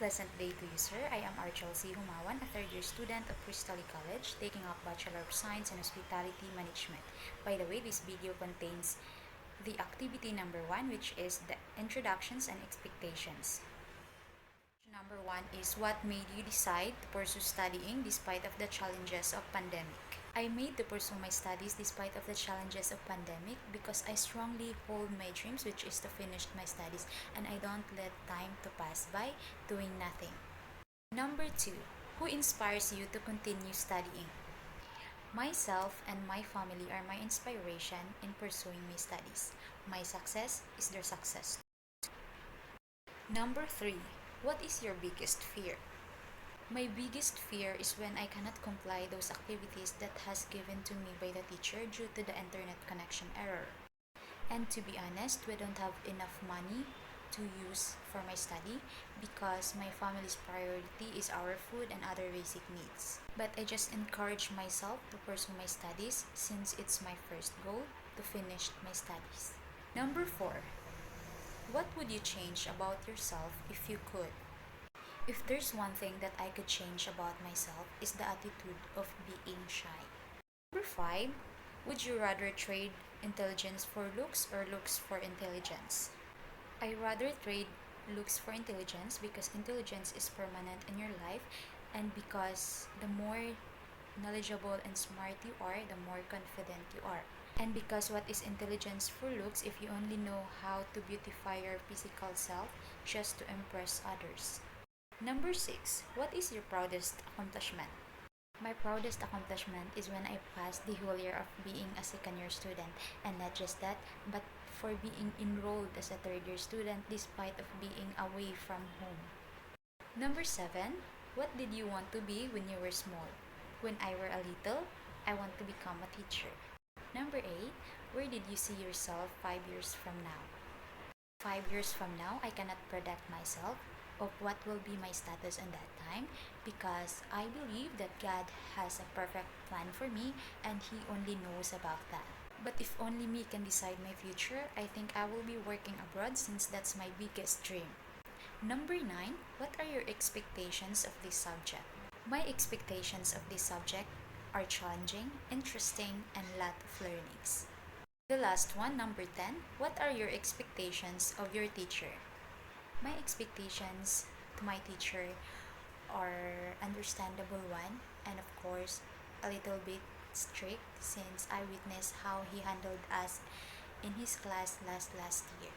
pleasant day to you, sir. I am Archel C. Humawan, a third-year student of Cristally College, taking up Bachelor of Science in Hospitality Management. By the way, this video contains the activity number 1, which is the introductions and expectations. Number 1 is what made you decide to pursue studying despite of the challenges of pandemic. I made to pursue my studies despite of the challenges of pandemic because I strongly hold my dreams, which is to finish my studies, and I don't let time to pass by doing nothing. Number 2, who inspires you to continue studying? Myself and my family are my inspiration in pursuing my studies. My success is their success. Number 3, what is your biggest fear? My biggest fear is when I cannot comply those activities that has given to me by the teacher due to the internet connection error. And to be honest, we don't have enough money to use for my study because my family's priority is our food and other basic needs. But I just encourage myself to pursue my studies since it's my first goal to finish my studies. Number 4, what would you change about yourself if you could? If there's one thing that I could change about myself is the attitude of being shy. Number 5, would you rather trade intelligence for looks or looks for intelligence? I rather trade looks for intelligence because intelligence is permanent in your life, and because the more knowledgeable and smart you are, the more confident you are. And because what is intelligence for looks if you only know how to beautify your physical self just to impress others? Number 6, what is your proudest accomplishment? My proudest accomplishment is when I passed the whole year of being a second year student, and not just that, but for being enrolled as a third year student despite of being away from home. Number 7, what did you want to be when you were small? When I were a little, I want to become a teacher. Number 8, where did you see yourself 5 years from now? 5 years from now, I cannot predict myself of what will be my status in that time because I believe that God has a perfect plan for me and He only knows about that. But if only me can decide my future, I think I will be working abroad since that's my biggest dream. Number 9, what are your expectations of this subject? My expectations of this subject are challenging, interesting, and lot of learnings. The last one, number 10, what are your expectations of your teacher? My expectations to my teacher are understandable one, and of course a little bit strict since I witnessed how he handled us in his class last year.